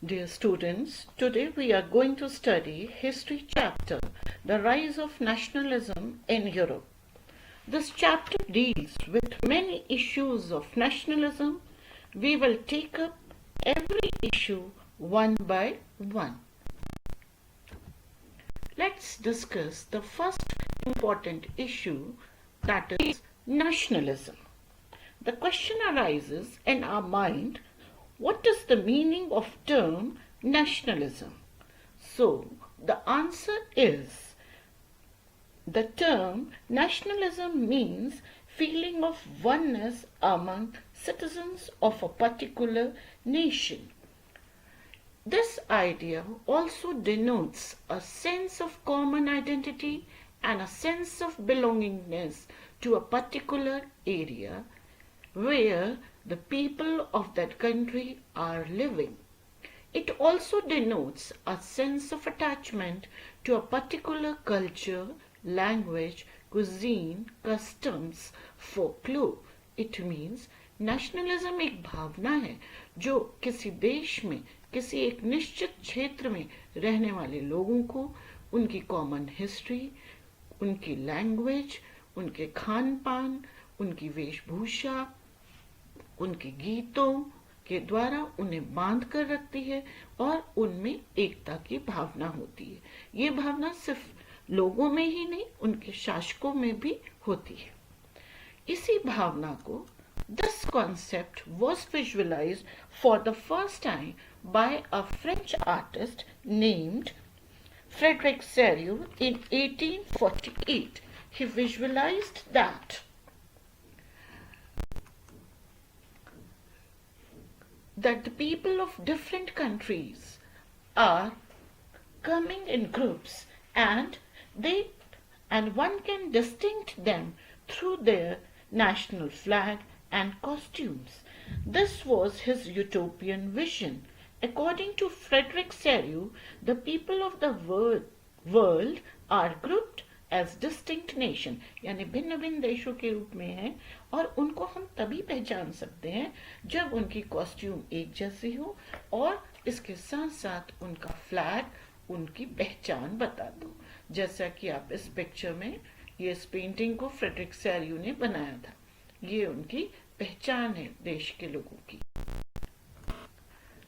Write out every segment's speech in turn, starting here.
Dear students, today we are going to study History chapter, The Rise of Nationalism in Europe. This chapter deals with many issues of nationalism. We will take up every issue one by one. Let's discuss the first important issue, that is nationalism. The question arises in our mind, what is the meaning of term nationalism? So the answer is, the term nationalism means feeling of oneness among citizens of a particular nation. This idea also denotes a sense of common identity and a sense of belongingness to a particular area where the people of that country are living. It also denotes a sense of attachment to a particular culture, language, cuisine, customs, folklore. It means nationalism एक भावना है जो किसी देश में किसी एक निश्चित क्षेत्र में रहने वाले लोगों को उनकी कॉमन हिस्ट्री, उनकी लैंग्वेज, उनके खान पान, उनकी वेशभूषा, उनके गीतों के द्वारा उन्हें बांध कर रखती है और उनमें एकता की भावना होती है। ये भावना सिर्फ लोगों में ही नहीं, उनके शासकों में भी होती है। इसी भावना को this concept was visualized for the first time by a French artist named Frédéric Serieux in 1848. He visualized that the people of different countries are coming in groups and one can distinct them through their national flag and costumes. This was his utopian vision. According to Frédéric Serieux, the people of the world are grouped as distinct nation, यानी भिन्न भिन्न देशों के रूप में हैं और उनको हम तभी पहचान सकते हैं जब उनकी कॉस्ट्यूम एक जैसी हो और इसके साथ साथ उनका फ्लैग उनकी पहचान बता दो। जैसा कि आप इस पिक्चर में ये इस पेंटिंग को फ्रेडरिक सैरियू ने बनाया था, ये उनकी पहचान है देश के लोगों की।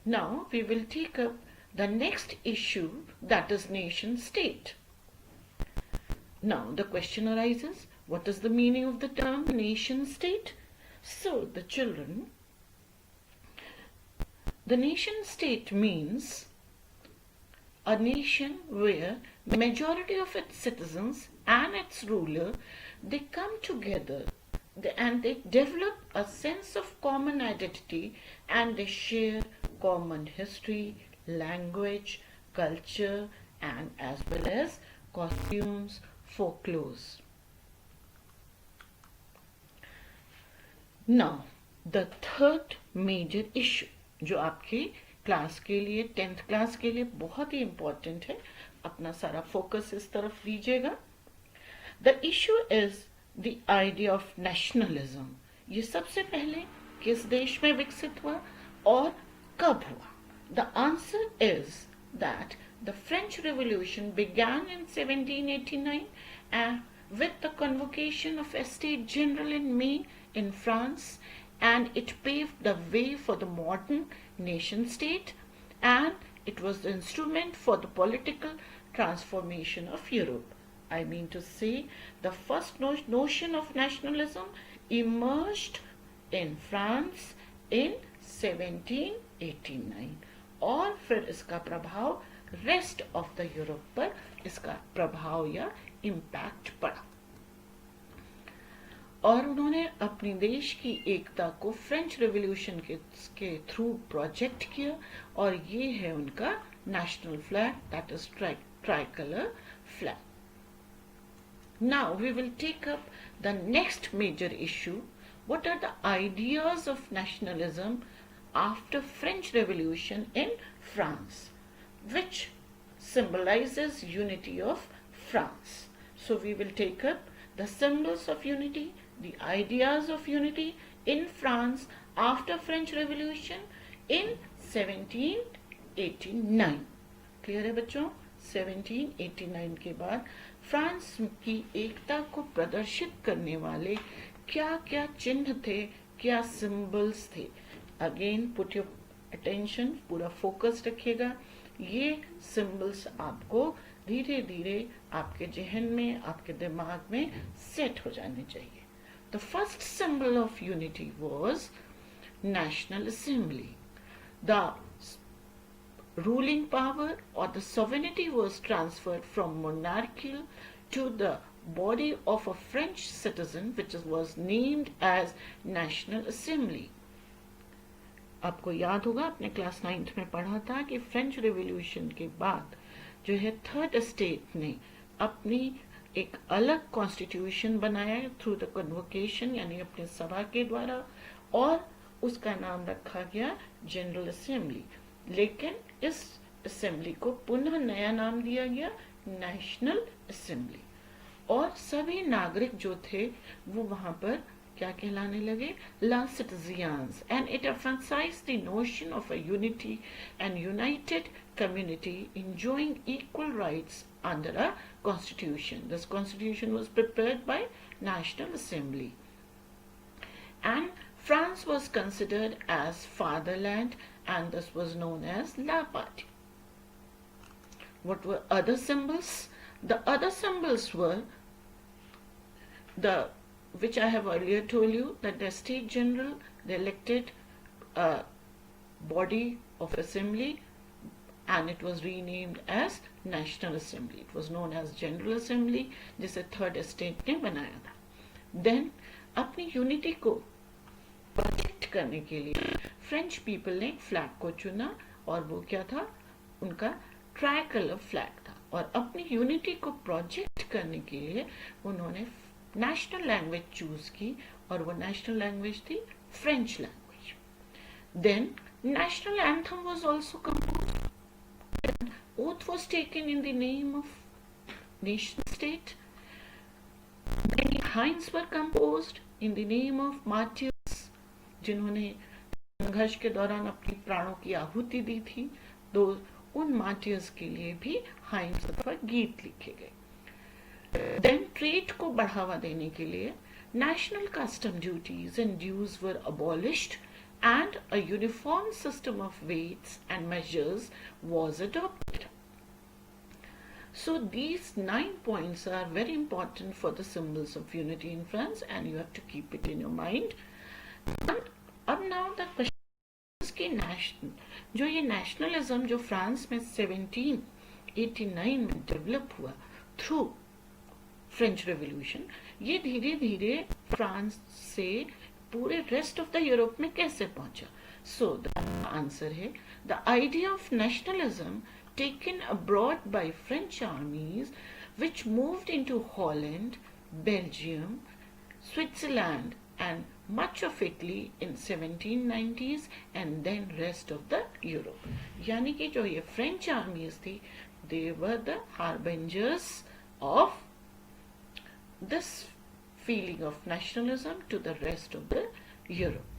Now we will take up the next issue, that is nation state. Now the question arises, what is the meaning of the term nation state? So the children, the nation state means a nation where the majority of its citizens and its ruler, they come together and they develop a sense of common identity and they share common history, language, culture, and as well as costumes, folklores. Now, the third major issue जो आपके class के लिए 10th class के लिए बहुत ही important है, अपना सारा फोकस इस तरफ लीजिएगा। The issue is the idea of nationalism. ये सबसे पहले किस देश में विकसित हुआ और कब हुआ? The answer is that the French revolution began in 1789 and with the convocation of a state general in May in France, and it paved the way for the modern nation state, and it was the instrument for the political transformation of Europe. I mean to say, the first notion of nationalism emerged in France in 1789 और फिर इसका प्रभाव rest of the Europe पर इसका प्रभाव या impact पड़ा और उन्होंने अपने देश की एकता को फ्रेंच रेवोल्यूशन के थ्रू प्रोजेक्ट किया और ये है उनका national flag, that is tricolour flag. Now we will take up the next major issue. What are the ideas of nationalism after French Revolution in France, which symbolizes unity of France? So we will take up the symbols of unity, the ideas of unity in France after French Revolution in 17 1789। Clear है बच्चों? 1789 के बाद France की एकता को प्रदर्शित करने वाले क्या क्या चिन्ह थे, क्या सिंबल्स थे? अगेन पुट योर अटेंशन, पूरा फोकस रखिएगा। ये सिंबल्स आपको धीरे धीरे आपके जहन में, आपके दिमाग में सेट हो जाने चाहिए। The first symbol of unity was national assembly. The ruling power or the sovereignty was transferred from monarchical to the body of a French citizen, which was named as National Assembly. आपको याद होगा, आपने class 9th में पढ़ा था कि French revolution के बाद जो है थर्ड स्टेट ने अपनी एक अलग कॉन्स्टिट्यूशन बनाया थ्रू द कन्वोकेशन, यानी अपने सभा के द्वारा, और उसका नाम रखा गया जनरल असेंबली। लेकिन इस असेंबली को पुनः नया नाम दिया गया नेशनल असेंबली, और सभी नागरिक जो थे वो वहां पर क्या कहलाने लगे? ला citizens, and it emphasised the notion of a unity and united community enjoying equal rights under a constitution. This constitution was prepared by National Assembly. And France was considered as fatherland, and this was known as La Patrie. What were other symbols? The other symbols were the, which I have earlier told you, that the State General, they elected a body of assembly, and it was renamed as National Assembly. It was known as General Assembly, जिसे third state ने बनाया था। Then अपनी unity को protect करने के लिए French people ने एक फ्लैग को चुना, और वो क्या था? उनका ट्राई कलर फ्लैग था। और अपनी यूनिटी को प्रोजेक्ट करने के लिए उन्होंने नेशनल लैंग्वेज चूज की, और वो नेशनल लैंग्वेज थी French language. Then national anthem was also composed. Oath was taken in the name of nation state. Many hymns were composed in the name of martyrs, जिन्होंने संघर्ष के दौरान अपनी प्राणों की आहुति दी थी। तो उन मार्टियर्स के लिए भी हाइम्स अथवा गीत लिखे गए। देन ट्रेड को बढ़ावा देने के लिए national custom duties and dues were abolished, and a uniform system of weights and measures was adopted. So these 9 points are very important for the symbols of unity in France, and you have to keep it in your mind. अब now the question is कि जो ये nationalism जो France में 1789 में develop हुआ through French revolution, ये धीरे धीरे फ्रांस से पूरे रेस्ट ऑफ द यूरोप में कैसे पहुंचा? सो द आंसर है the idea of nationalism taken abroad by French armies which moved into Holland, Belgium, Switzerland and much of Italy in 1790s and then rest of the Europe. यानी कि जो ये French armies थी, they were the harbingers of this feeling of nationalism to the rest of the Europe.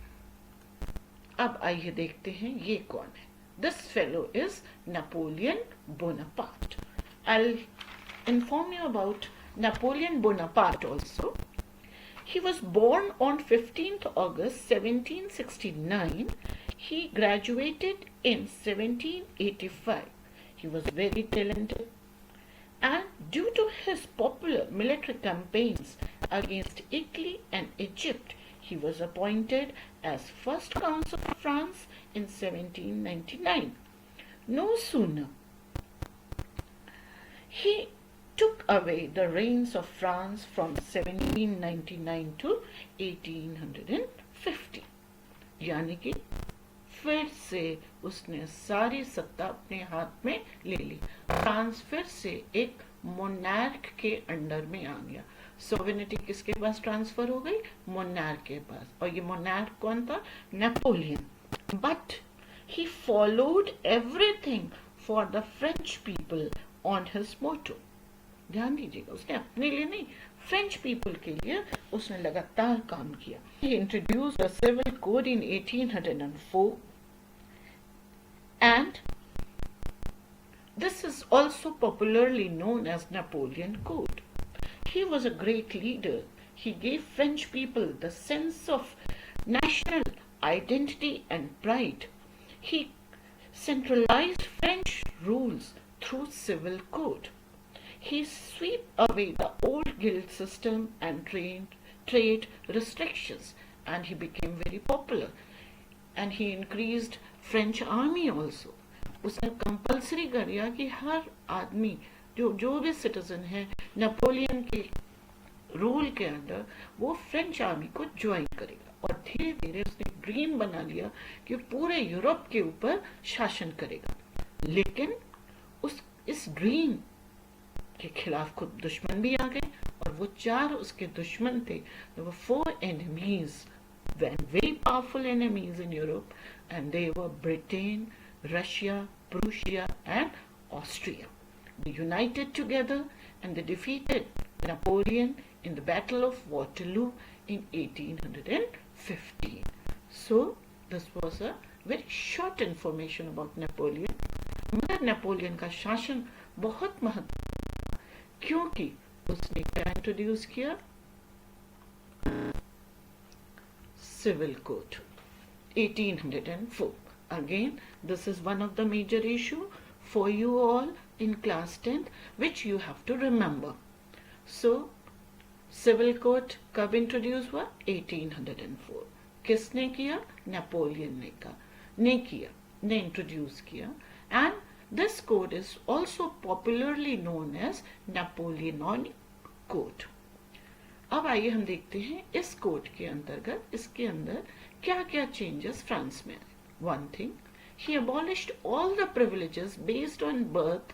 अब आइए देखते हैं ये कौन है। This fellow is Napoleon Bonaparte. I'll inform you about Napoleon Bonaparte also. He was born on 15th August 1769. He graduated in 1785. He was very talented, and due to his popular military campaigns against Italy and Egypt, he was appointed as first consul of France in 1799. No sooner he took away the reins of France from 1799 to 1850, यानी कि फिर से उसने सारी सत्ता अपने हाथ में ले ली। फ्रांस फिर से एक मोनार्क के अंडर में आ गया। सोवेनिटी किसके पास ट्रांसफर हो गई? मोनार्क के पास। और ये मोनार्क कौन था? Napoleon. But he followed everything for the French people on his motto. ध्यान दीजिएगा, उसने अपने लिए नहीं, फ्रेंच पीपल के लिए उसने लगातार काम किया। He introduced a civil code in 1804 and also popularly known as Napoleon Code. He was a great leader. He gave French people the sense of national identity and pride. He centralized French rules through civil code. He swept away the old guild system and trade restrictions, and he became very popular. And he increased French army also. उसने compulsory कर दिया कि हर आदमी जो जो भी citizen है Napoleon के रूल के अंदर वो फ्रेंच आर्मी को ज्वाइन करेगा, और धीरे धीरे उसने ड्रीम बना लिया कि पूरे यूरोप के ऊपर शासन करेगा. लेकिन इस ड्रीम के खिलाफ खुद दुश्मन भी आ गए, और वो चार उसके दुश्मन थे. There were four enemies, very powerful enemies in Europe, and they were Britain, Russia, Prussia, and Austria. They united together and they defeated Napoleon in the Battle of Waterloo in 1815. So, this was a very short information about Napoleon. मगर Napoleon का शासन बहुत महत्वपूर्ण, क्योंकि उसने क्या introduce किया? Civil Code, 1804. Again, this is one of the major issue for you all in class 10th, which you have to remember. So, Civil Code कब इंट्रोड्यूस हुआ? 1804. किसने किया? नेपोलियन ने इंट्रोड्यूस किया. And this code is also popularly known as Napoleonic Code. अब आइए हम देखते हैं इस कोड के अंतर्गत, इसके अंदर क्या क्या चेंजेस फ्रांस में आए. One thing, he abolished all the privileges based on birth,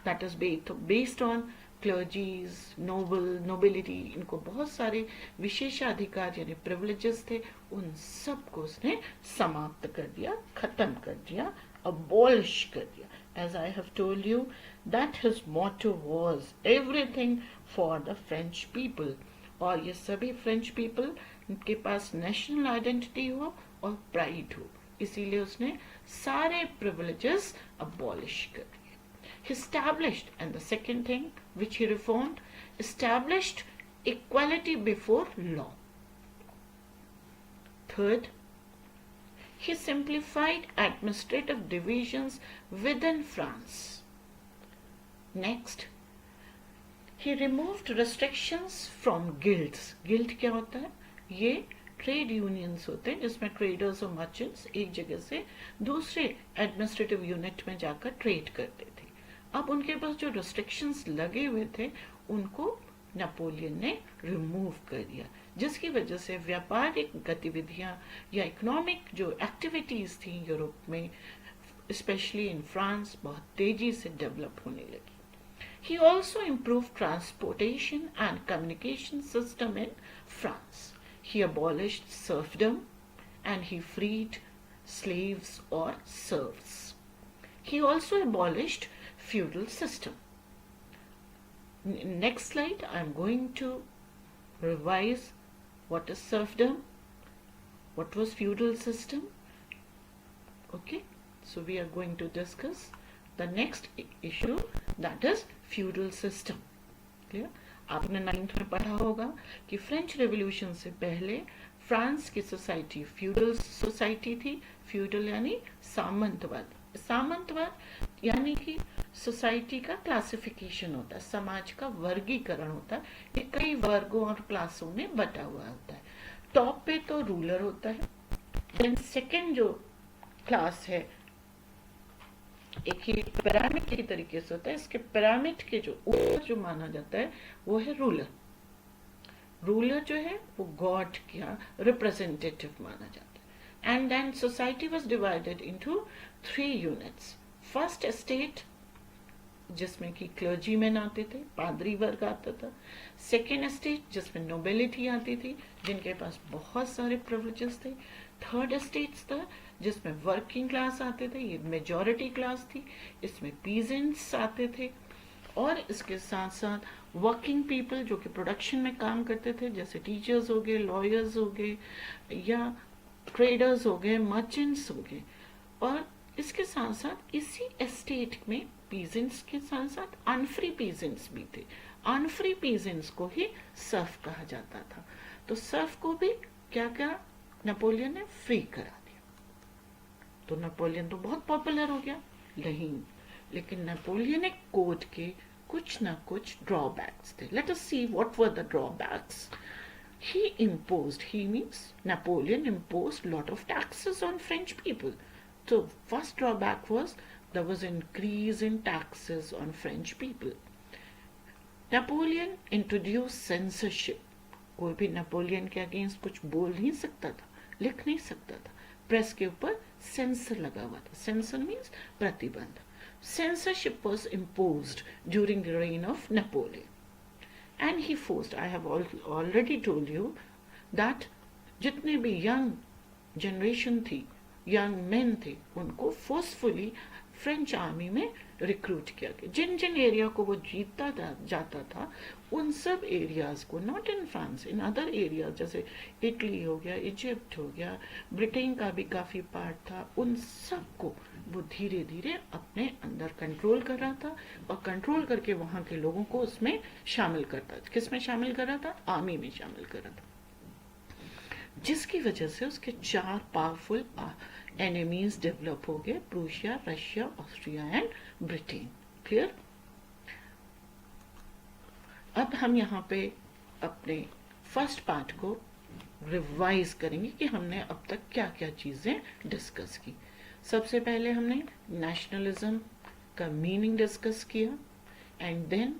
that is based on clergies, nobility. इनको बहुत सारे विशेषाधिकार यानी privileges थे, उन सब को उसने समाप्त कर दिया, खत्म कर दिया, abolish कर दिया. As I have told you, that his motto was everything for the French people. और ये सभी फ्रेंच पीपल के पास नेशनल आइडेंटिटी हो और प्राइड हो, इसीलिए उसने सारे प्रिविलेजेस अबॉलिश कर दिए. He established, and the second thing which he reformed, established equality before law. Third, he simplified administrative divisions within France. Next, he removed restrictions from guilds. Guild क्या होता है? ये ट्रेड यूनियंस होते हैं जिसमें traders और मर्चेंट्स एक जगह से दूसरे एडमिनिस्ट्रेटिव यूनिट में जाकर ट्रेड करते थे. अब उनके पास जो रिस्ट्रिक्शंस लगे हुए थे उनको नेपोलियन ने रिमूव कर दिया, जिसकी वजह से व्यापारिक गतिविधियां या इकोनॉमिक जो एक्टिविटीज थी यूरोप में, स्पेशली इन फ्रांस, बहुत तेजी से डेवलप होने लगी. He also improved transportation and communication system in France. He abolished serfdom and he freed slaves or serfs. He also abolished feudal system. Next slide, I am going to revise what is serfdom, what was feudal system. Okay, so we are going to discuss the next issue, that is feudal system. Clear? आपने 9th में पढ़ा होगा कि French revolution से पहले France की society feudal society थी. Feudal यानी सामंतवाद. सामंतवाद यानी कि सोसाइटी का क्लासिफिकेशन होता है, समाज का वर्गीकरण होता है. ये कई वर्गों और क्लासों में बटा हुआ होता है. टॉप पे तो रूलर होता है. देन सेकेंड जो क्लास है एक ही पिरामिड के तरीके से होता है. इसके पिरामिड के जो ऊपर जो माना जाता है वो है रूलर. रूलर जो है वो गॉड का रिप्रेजेंटेटिव माना जाता है. And then society was divided into 3 units. First estate जिसमें कि क्लर्जीमैन आते थे, पादरी वर्ग आता था. सेकेंड एस्टेट जिसमें नोबिलिटी आती थी जिनके पास बहुत सारे प्रिविलेजेस थे. थर्ड एस्टेट था जिसमें वर्किंग क्लास आते थे, ये मेजॉरिटी क्लास थी. इसमें पीजेंट्स आते थे और इसके साथ साथ वर्किंग पीपल जो कि प्रोडक्शन में काम करते थे, जैसे टीचर्स हो गए, लॉयर्स हो गए या ट्रेडर्स हो गए, मर्चेंट्स हो गए. और इसके साथ साथ इसी एस्टेट में पीजेंट्स के साथ साथ अनफ्री पीजेंट्स भी थे। अनफ्री पीजेंट्स को ही सर्फ कहा जाता था। तो सर्फ को भी क्या क्या नेपोलियन ने फ्री करा दिया। तो नेपोलियन तो बहुत पॉपुलर हो गया। नहीं, लेकिन नेपोलियनिक कोड के कुछ ना कुछ ड्रॉबैक्स थे। Let us see what were the drawbacks. He means Napoleon imposed lot of taxes on French people. So first drawback was there was increase in taxes on French people. Napoleon introduced censorship. कोई भी Napoleon के against कुछ बोल नहीं सकता था, लिख नहीं सकता था। प्रेस के ऊपर सेंसर लगा हुआ था। सेंसर मीन्स प्रतिबंध। Censorship was imposed during the reign of Napoleon. And he forced, I have already told you that जितने भी यंग जनरेशन थी, यंग मेन थे, उनको फोर्सफुली फ्रेंच आर्मी में रिक्रूट किया गया। जिन जिन एरिया को वो जीतता जाता था, उन सब एरियाज को, not in France, in other area जैसे इटली हो गया, इजिप्ट हो गया, ब्रिटेन का भी काफी पार्ट था, उन सब को वो धीरे धीरे अपने अंदर कंट्रोल कर रहा था और कंट्रोल करके वहां के लोगों को उसमें शामिल करता था। किस में शामिल कर रहा था? आर्मी में शामिल कर रहा था। जिसकी वजह से उसके 4 पावरफुल एनिमीज डेवलप हो गए, Prussia, Russia, Austria and Britain. Clear? अब हम यहाँ पे अपने फर्स्ट पार्ट को रिवाइज करेंगे कि हमने अब तक क्या क्या चीजें डिस्कस की। सबसे पहले हमने नेशनलिज्म का मीनिंग डिस्कस किया, एंड देन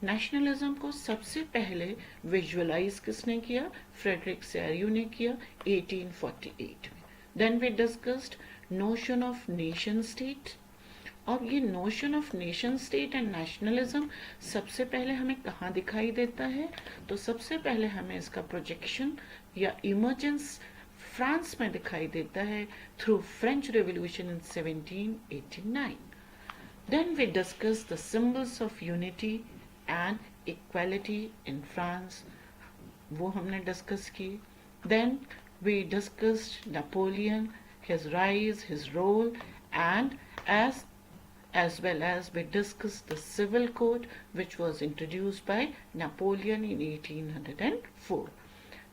नेशनलिज्म को सबसे पहले विजुअलाइज किसने किया? फ्रेडरिक सैरियो ने किया 1848 में। Then we discussed notion of nation state. और ये notion of nation state and nationalism सबसे पहले हमें कहाँ दिखाई देता है? तो सबसे पहले हमें इसका प्रोजेक्शन या इमर्जेंस फ्रांस में दिखाई देता है through French revolution in 1789। Then we discuss the symbols of unity and equality in France, वो हमने डिस्कस की। Then we discussed Napoleon, his rise, his role, and as well as we discussed the civil code which was introduced by Napoleon in 1804.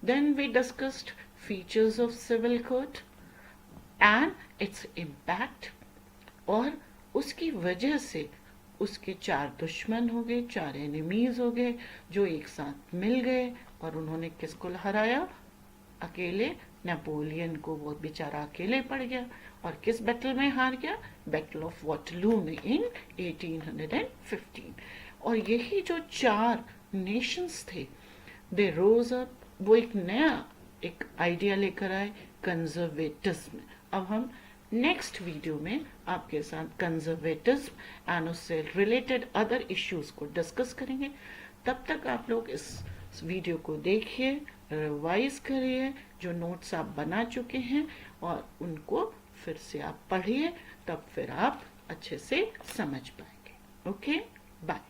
Then we discussed features of civil code and its impact, और उसकी वजह से उसके 4 दुश्मन हो गए, 4 enemies हो गए जो एक साथ मिल गए और उन्होंने किसको हराया? अकेले नेपोलियन को। वो बेचारा अकेले पड़ गया और किस बैटल में हार गया? बैटल ऑफ वाटरलू में इन 1815। और यही जो 4 नेशंस थे, दे रोज अप, वो एक नया एक आइडिया लेकर आए, कंजर्वेटिज्म। अब हम नेक्स्ट वीडियो में आपके साथ कंजर्वेटिज्म एंड उससे रिलेटेड अदर इश्यूज को डिस्कस करेंगे। तब तक आप लोग इस वीडियो को देखिए, रिवाइज करिए, जो नोट्स आप बना चुके हैं और उनको फिर से आप पढ़िए, तब फिर आप अच्छे से समझ पाएंगे। Okay, bye.